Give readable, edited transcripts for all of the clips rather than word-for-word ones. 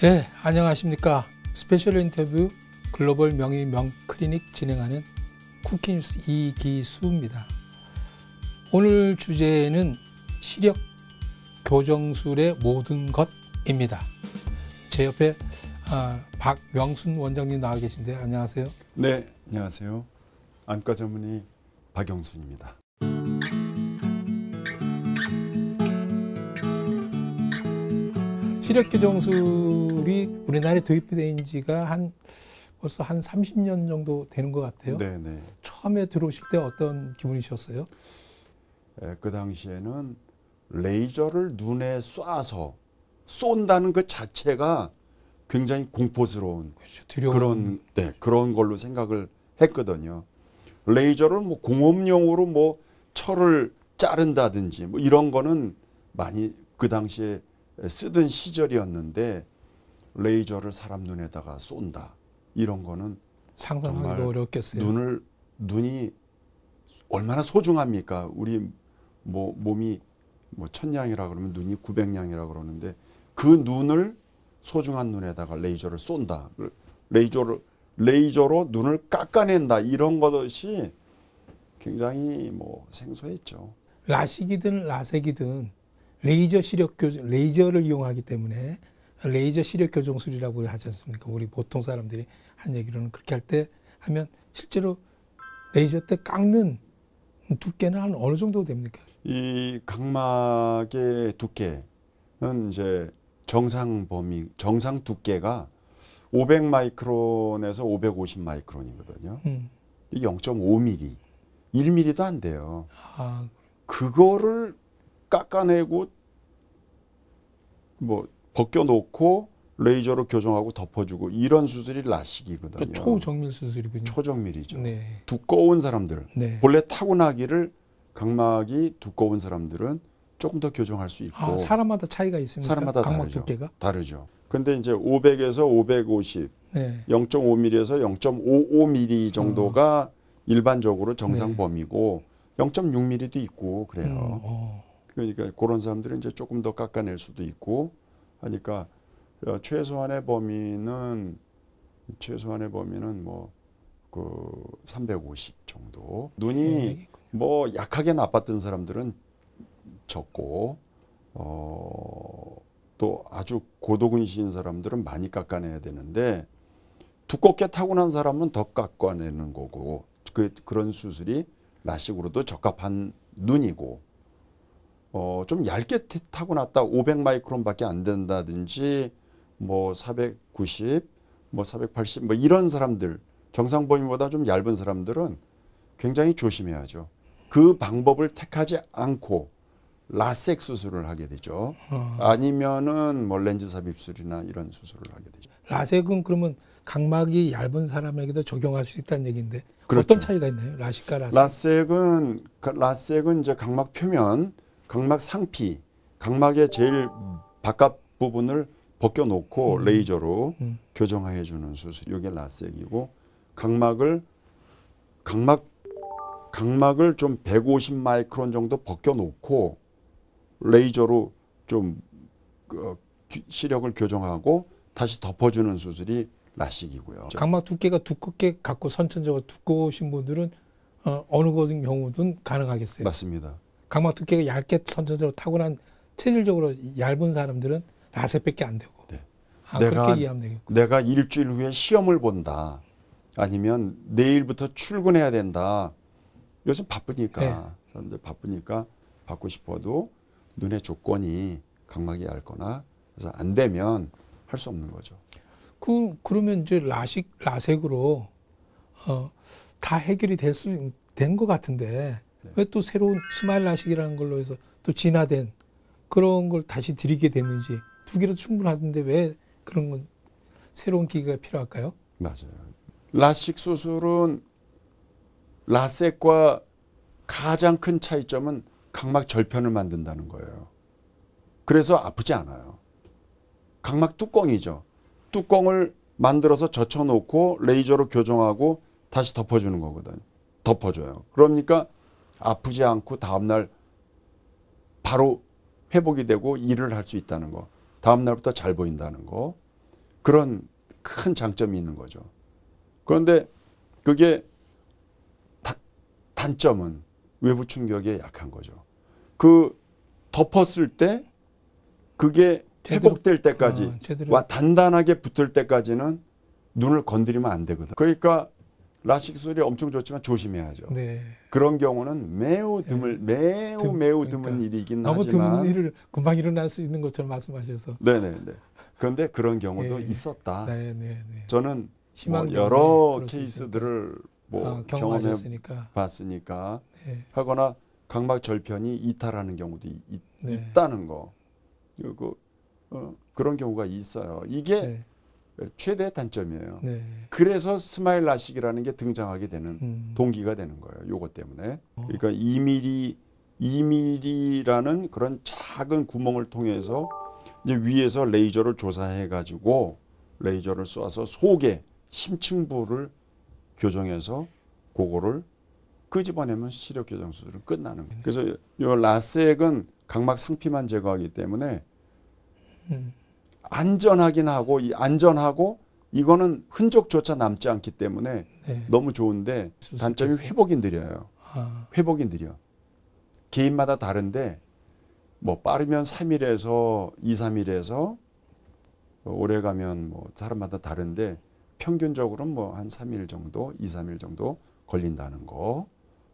네, 안녕하십니까. 스페셜 인터뷰 글로벌 명의 명클리닉 진행하는 쿠키뉴스 이기수입니다. 오늘 주제는 시력 교정술의 모든 것입니다. 제 옆에 박명순 원장님 나와 계신데 안녕하세요. 네, 안녕하세요. 안과 전문의 박영순입니다. 시력 교정술이 우리나라에 도입된 지가 벌써 한 30년 정도 되는 것 같아요. 네네. 처음에 들어오실 때 어떤 기분이셨어요? 그 당시에는 레이저를 눈에 쏴서 쏜다는 그 자체가 굉장히 공포스러운 그렇죠, 두려운 그런 걸로 생각을 했거든요. 레이저를 뭐 공업용으로 뭐 철을 자른다든지 뭐 이런 거는 많이 그 당시에 쓰던 시절이었는데 레이저를 사람 눈에다가 쏜다 이런 거는 상상하기도 어렵겠어요. 눈이 얼마나 소중합니까? 우리 뭐 몸이 뭐 1000냥이라 그러면 눈이 900냥이라 그러는데 그 눈을 소중한 눈에다가 레이저를 쏜다. 레이저로 눈을 깎아낸다. 이런 것이 굉장히 뭐 생소했죠. 라식이든 라섹이든 레이저 시력 교정, 레이저를 이용하기 때문에 레이저 시력 교정술이라고 하지 않습니까? 우리 보통 사람들이 한 얘기로는 그렇게 할 때 하면 실제로 레이저 때 깎는 두께는 한 어느 정도 됩니까? 이 각막의 두께는 이제 정상 두께가 500 마이크론에서 550 마이크론이거든요. 이 0.5mm, 1mm도 안 돼요. 그거를 깎아내고 뭐 벗겨놓고 레이저로 교정하고 덮어주고 이런 수술이 라식이거든요. 그러니까 초정밀 수술이군요. 초정밀이죠. 네. 두꺼운 사람들, 네. 본래 타고나기를 각막이 두꺼운 사람들은 조금 더 교정할 수 있고. 사람마다 차이가 있습니까? 사람마다 각막 다르죠. 두께가? 다르죠. 근데 이제 500에서 550, 네. 0.5mm에서 0.55mm 정도가 일반적으로 정상 범위고 0.6mm도 있고 그래요. 그러니까 그런 사람들은 이제 조금 더 깎아낼 수도 있고 하니까 최소한의 범위는 뭐 그 350 정도. 눈이 뭐 약하게 나빴던 사람들은 적고 또 아주 고도근시인 사람들은 많이 깎아내야 되는데 두껍게 타고난 사람은 더 깎아내는 거고 그런 수술이 라식으로도 적합한 눈이고 좀 얇게 타고났다 500 마이크론밖에 안 된다든지 뭐 490, 뭐 480 뭐 이런 사람들 정상 범위보다 좀 얇은 사람들은 굉장히 조심해야죠. 그 방법을 택하지 않고 라섹 수술을 하게 되죠. 아니면은 뭐 렌즈 삽입술이나 이런 수술을 하게 되죠. 라섹은 그러면 각막이 얇은 사람에게도 적용할 수 있다는 얘기인데 그렇죠. 어떤 차이가 있나요? 라식과 라섹? 라섹은 이제 각막 표면, 각막 상피, 각막의 제일 바깥 부분을 벗겨놓고 레이저로 교정해 주는 수술. 이게 라섹이고 각막을 좀 150 마이크론 정도 벗겨놓고 레이저로 좀 시력을 교정하고 다시 덮어주는 수술이 라식이고요. 각막 두께가 두껍게 갖고 선천적으로 두꺼우신 분들은 어느 것인 경우든 가능하겠어요. 맞습니다. 각막 두께가 얇게 선천적으로 타고난 체질적으로 얇은 사람들은 라섹밖에 안 되고. 네. 그렇게 이해하면 되겠고. 내가 일주일 후에 시험을 본다. 아니면 내일부터 출근해야 된다. 요즘 바쁘니까 네. 사람들 바쁘니까 받고 싶어도 눈의 조건이 각막이 얇거나 그래서 안 되면 할 수 없는 거죠. 그러면 이제 라섹으로 다 해결이 된 것 같은데 네. 왜 또 새로운 스마일 라식이라는 걸로 해서 또 진화된 그런 걸 다시 드리게 됐는지 두 개로 충분하던데 왜 그런 건 새로운 기계가 필요할까요? 맞아요. 라식 수술은 라섹과 가장 큰 차이점은 각막 절편을 만든다는 거예요. 그래서 아프지 않아요. 각막 뚜껑이죠. 뚜껑을 만들어서 젖혀놓고 레이저로 교정하고 다시 덮어주는 거거든요. 덮어줘요. 그러니까 아프지 않고 다음날 바로 회복이 되고 일을 할 수 있다는 거. 다음날부터 잘 보인다는 거. 그런 큰 장점이 있는 거죠. 그런데 그게 단점은 외부 충격에 약한 거죠. 그 덮었을 때 그게 회복될 때까지 단단하게 붙을 때까지는 눈을 건드리면 안 되거든. 그러니까 라식 수술이 엄청 좋지만 조심해야죠. 네. 그런 경우는 매우 드물, 매우 그러니까 드문 일이긴 너무 하지만 드문 일을 금방 일어날 수 있는 것처럼 말씀하셔서. 네네네. 그런데 그런 경우도 예. 있었다. 네. 저는 심한 뭐 여러 그럴 수 케이스들을 뭐 경험해 경험하셨으니까. 봤으니까 네. 하거나 각막 절편이 이탈하는 경우도 네. 있다는 거. 그리고 그런 경우가 있어요. 이게 네. 최대 단점이에요. 네. 그래서 스마일 라식이라는 게 등장하게 되는 동기가 되는 거예요. 요것 때문에. 그러니까 2mm라는 그런 작은 구멍을 통해서 이제 위에서 레이저를 조사해 가지고 레이저를 쏴서 속에 심층부를 교정해서 그거를 끄집어내면 시력 교정 수술은 끝나는 거예요. 그래서 요 라섹은 각막 상피만 제거하기 때문에 안전하긴 하고 안전하고 이거는 흔적조차 남지 않기 때문에 네. 너무 좋은데 단점이 회복이 느려요. 회복이 느려. 개인마다 다른데 뭐 빠르면 3일에서 2, 3일에서 오래 가면 뭐 사람마다 다른데 평균적으로는 뭐 한 3일 정도, 2, 3일 정도 걸린다는 거.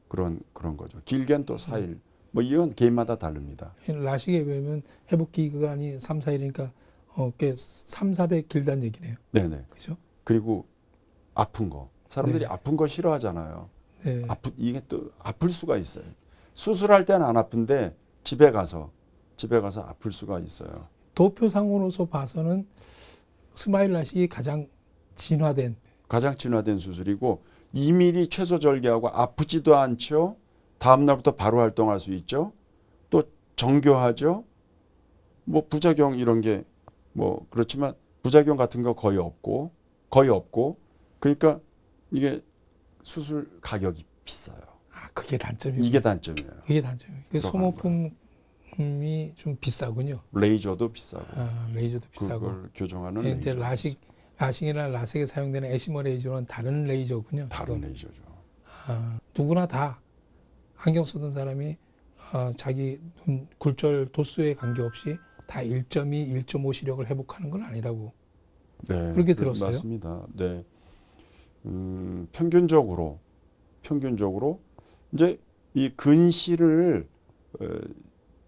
그런 거죠. 길게는 또 4일. 뭐 이건 개인마다 다릅니다. 라식에 비하면 회복 기간이 3, 4일이니까 꽤 3, 400 길다는 얘기네요. 네네. 그죠? 그리고 아픈 거. 사람들이 네. 아픈 거 싫어하잖아요. 네. 이게 또 아플 수가 있어요. 수술할 때는 안 아픈데 집에 가서 아플 수가 있어요. 도표상으로서 봐서는 스마일 라식이 가장 진화된 수술이고 2mm 최소 절개하고 아프지도 않죠. 다음 날부터 바로 활동할 수 있죠. 또 정교하죠. 뭐 부작용 이런 게 뭐 그렇지만 부작용 같은 거 거의 없고 그러니까 이게 수술 가격이 비싸요. 그게 단점이에요. 이게 단점이에요. 그게 단점이에요. 소모품이 좀 비싸군요. 레이저도 비싸고. 레이저도 비싸고. 그걸 교정하는 이제 라식이나 라섹에 사용되는 에시머 레이저는 다른 레이저군요. 다른 레이저죠. 누구나 다 안경 쓰던 사람이 자기 눈 굴절 도수에 관계없이 다 1.2, 1.5 시력을 회복하는 건 아니라고. 네, 그렇게 들었어요. 맞습니다. 네. 평균적으로 이제 이 근시를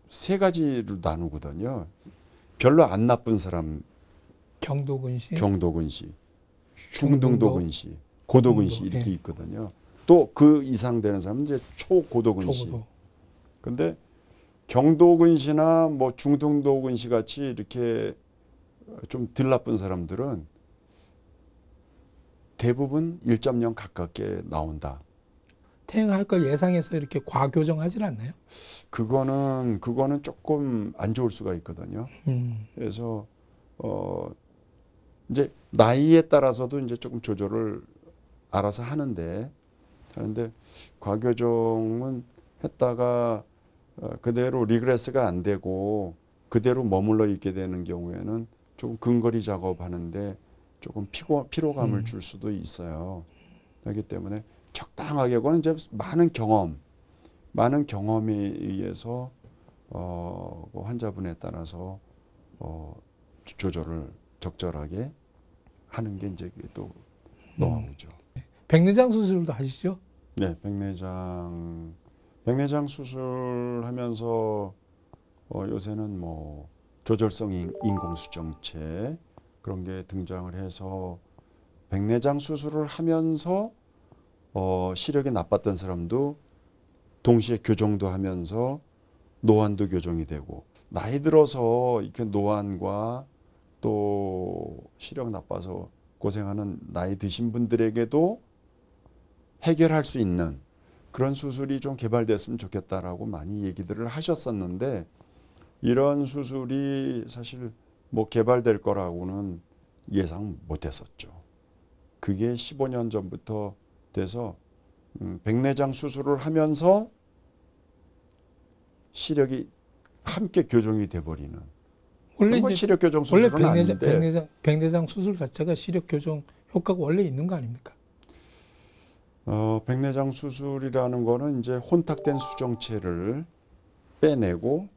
세 가지로 나누거든요. 별로 안 나쁜 사람, 경도근시, 중등도근시, 고도근시 이렇게 있거든요. 또 그 이상 되는 사람은 이제 초고도근시. 근데 경도근시나 뭐 중등도근시 같이 이렇게 좀 덜 나쁜 사람들은 대부분 1.0 가깝게 나온다. 퇴행할 걸 예상해서 이렇게 과교정하진 않나요? 그거는 조금 안 좋을 수가 있거든요. 그래서 이제 나이에 따라서도 이제 조금 조절을 알아서 하는데 과교정은 했다가 그대로 리그레스가 안 되고 그대로 머물러 있게 되는 경우에는 조금 근거리 작업하는데 조금 피로감을 줄 수도 있어요. 그렇기 때문에 적당하게 그건 이제 많은 경험에 의해서 환자분에 따라서 조절을 적절하게 하는 게 이제 또 노하우죠. 백내장 수술도 하시죠? 네, 백내장 수술하면서 요새는 뭐 조절성 인공수정체 그런 게 등장을 해서 백내장 수술을 하면서 시력이 나빴던 사람도 동시에 교정도 하면서 노안도 교정이 되고 나이 들어서 이렇게 노안과 또 시력 나빠서 고생하는 나이 드신 분들에게도 해결할 수 있는 그런 수술이 좀 개발됐으면 좋겠다라고 많이 얘기들을 하셨었는데 이런 수술이 사실 뭐 개발될 거라고는 예상 못했었죠. 그게 15년 전부터 돼서 백내장 수술을 하면서 시력이 함께 교정이 돼버리는 원래 뭐 이제 시력 교정 원래 수술은 아닌데 백내장 수술 자체가 시력 교정 효과가 원래 있는 거 아닙니까? 백내장 수술이라는 거는 이제 혼탁된 수정체를 빼내고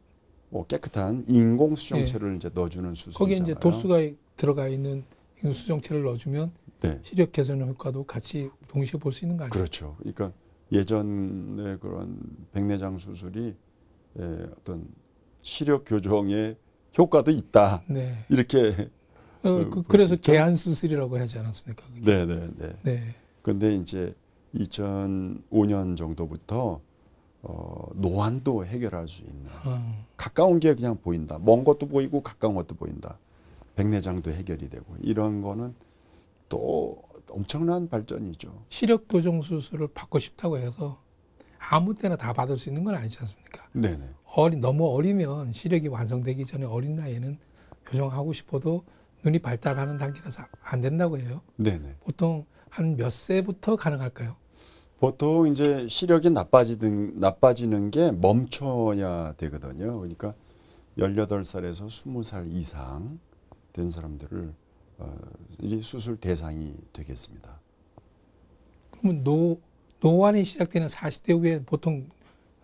뭐 깨끗한 인공 수정체를 이제 넣어주는 수술이잖아요. 거기에 이제 도수가 들어가 있는 수정체를 넣어주면 네. 시력 개선 효과도 같이 동시에 볼 수 있는 거 아니에요? 그렇죠. 그러니까 예전에 그런 백내장 수술이 어떤 시력 교정에 효과도 있다. 네. 이렇게 그래서 개안 수술이라고 하지 않았습니까? 그게? 네네네. 네. 근데 이제 2005년 정도부터 노안도 해결할 수 있는 가까운 게 그냥 보인다. 먼 것도 보이고 가까운 것도 보인다. 백내장도 해결이 되고 이런 거는 또 엄청난 발전이죠. 시력 교정 수술을 받고 싶다고 해서 아무 때나 다 받을 수 있는 건 아니지 않습니까? 네네. 너무 어리면 시력이 완성되기 전에 어린 나이에는 교정하고 싶어도 눈이 발달하는 단계라서 안 된다고 해요. 네네. 보통 한 몇 세부터 가능할까요? 보통 이제 시력이 나빠지는 게 멈춰야 되거든요. 그러니까 18살에서 20살 이상 된 사람들을 이 수술 대상이 되겠습니다. 그러면 노안이 시작되는 40대 후에 보통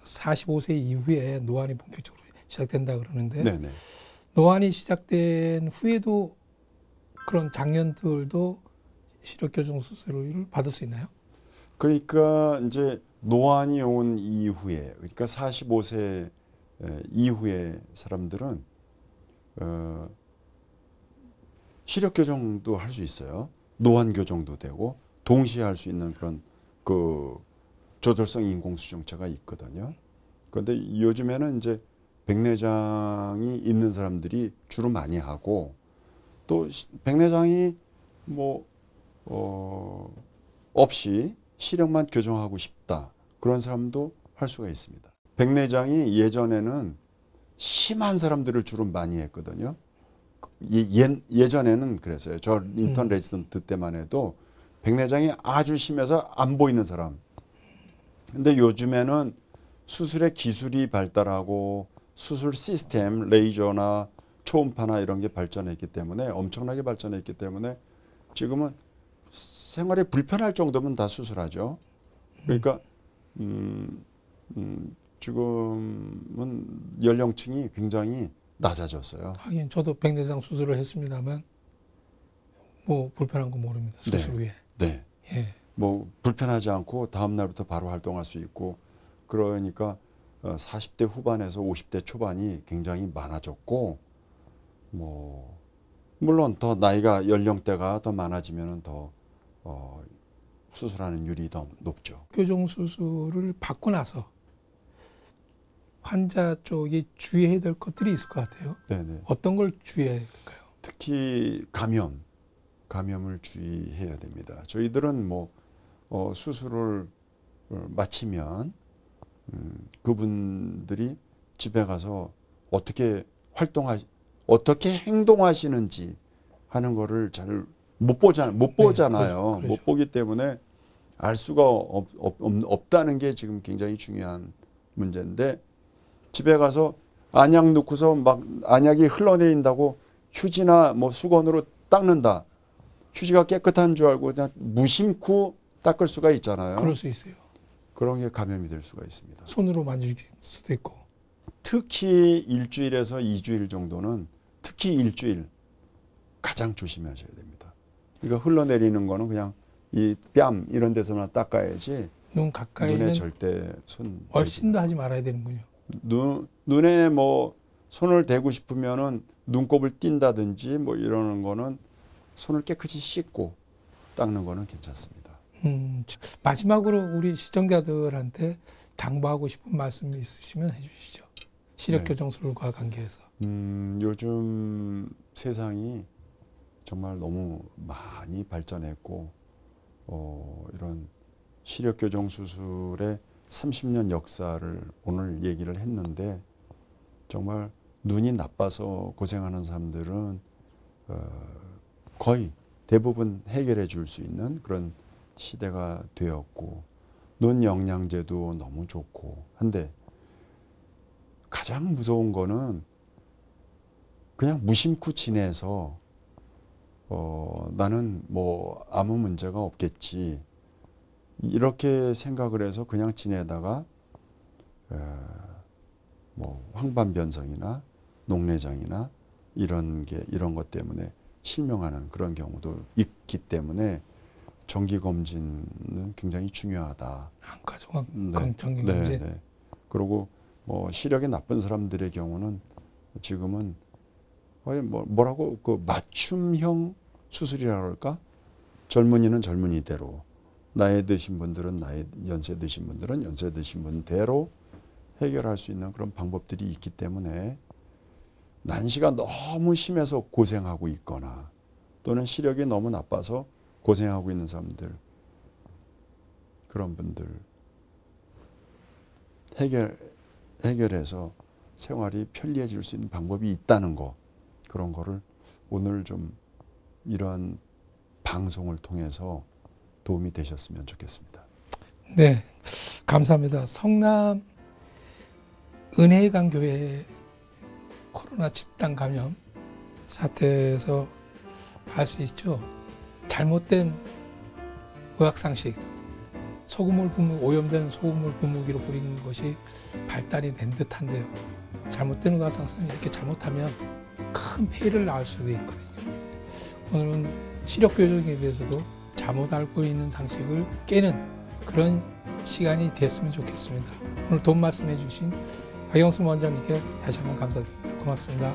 45세 이후에 노안이 본격적으로 시작된다 그러는데 네네. 노안이 시작된 후에도 그런 장년들도 시력 교정 수술을 받을 수 있나요? 그러니까 이제 노안이 온 이후에 그러니까 45세 이후의 사람들은 시력 교정도 할 수 있어요. 노안 교정도 되고 동시에 할 수 있는 그런 그 조절성 인공 수정체가 있거든요. 그런데 요즘에는 이제 백내장이 있는 사람들이 주로 많이 하고 또 백내장이 뭐 없이 시력만 교정하고 싶다. 그런 사람도 할 수가 있습니다. 백내장이 예전에는 심한 사람들을 주로 많이 했거든요. 예전에는 그랬어요. 저 인턴 레지던트 때만 해도 백내장이 아주 심해서 안 보이는 사람. 근데 요즘에는 수술의 기술이 발달하고 수술 시스템, 레이저나 초음파나 이런 게 발전했기 때문에 엄청나게 발전했기 때문에 지금은 생활이 불편할 정도면 다 수술하죠. 그러니까 지금은 연령층이 굉장히 낮아졌어요. 하긴 저도 백내장 수술을 했습니다만 뭐 불편한 거 모릅니다. 수술 후에. 네. 예. 뭐 불편하지 않고 다음 날부터 바로 활동할 수 있고 그러니까 40대 후반에서 50대 초반이 굉장히 많아졌고 뭐 물론 더 나이가 연령대가 더 많아지면 더 수술하는 율이 더 높죠. 교정 수술을 받고 나서 환자 쪽이 주의해야 될 것들이 있을 것 같아요. 네네. 어떤 걸 주의해야 될까요? 특히 감염을 주의해야 됩니다. 저희들은 뭐 수술을 마치면 그분들이 집에 가서 어떻게 행동하시는지 하는 거를 잘 못 보잖아요. 그렇죠. 못 보기 때문에 알 수가 없다는 게 지금 굉장히 중요한 문제인데 집에 가서 안약 넣고서 막 안약이 흘러내린다고 휴지나 뭐 수건으로 닦는다. 휴지가 깨끗한 줄 알고 그냥 무심코 닦을 수가 있잖아요. 그럴 수 있어요. 그런 게 감염이 될 수가 있습니다. 손으로 만질 수도 있고. 특히 1주일에서 2주일 정도는 특히 일주일 가장 조심하셔야 됩니다. 그러니까 흘러내리는 거는 그냥 이 뺨 이런 데서만 닦아야지 눈 가까이는 눈에 절대 손 얼씬도 하지 말아야 되는군요. 눈에 뭐 손을 대고 싶으면은 눈곱을 띈다든지 뭐 이러는 거는 손을 깨끗이 씻고 닦는 거는 괜찮습니다. 마지막으로 우리 시청자들한테 당부하고 싶은 말씀이 있으시면 해주시죠. 시력 교정술과 관계해서. 요즘 세상이 정말 너무 많이 발전했고 이런 시력 교정 수술의 30년 역사를 오늘 얘기를 했는데 정말 눈이 나빠서 고생하는 사람들은 거의 대부분 해결해 줄 수 있는 그런 시대가 되었고 눈 영양제도 너무 좋고 한데 가장 무서운 거는 그냥 무심코 지내서 나는 뭐 아무 문제가 없겠지 이렇게 생각을 해서 그냥 지내다가 뭐 황반변성이나 녹내장이나 이런 것 때문에 실명하는 그런 경우도 있기 때문에 정기 검진은 굉장히 중요하다. 안과 종합 정기 검진. 네. 그리고 뭐 시력이 나쁜 사람들의 경우는 지금은 거의 뭐라고 그 맞춤형 수술이라 그럴까? 젊은이는 젊은이대로, 나이 드신 분들은 연세 드신 분들은 연세 드신 분대로 해결할 수 있는 그런 방법들이 있기 때문에 난시가 너무 심해서 고생하고 있거나 또는 시력이 너무 나빠서 고생하고 있는 사람들, 그런 분들 해결해서 생활이 편리해질 수 있는 방법이 있다는 거, 그런 거를 오늘 좀 이러한 방송을 통해서 도움이 되셨으면 좋겠습니다. 네, 감사합니다. 성남 은혜강교회 코로나 집단 감염 사태에서 알 수 있죠. 잘못된 의학상식, 오염된 소금을 분무기로 뿌리는 것이 발달이 된 듯한데요. 잘못된 의학상식을 이렇게 잘못하면 큰 폐해를 낳을 수도 있거든요. 오늘은 시력 교정에 대해서도 잘못 알고 있는 상식을 깨는 그런 시간이 됐으면 좋겠습니다. 오늘 도움 말씀해 주신 박영수 원장님께 다시 한번 감사드립니다. 고맙습니다.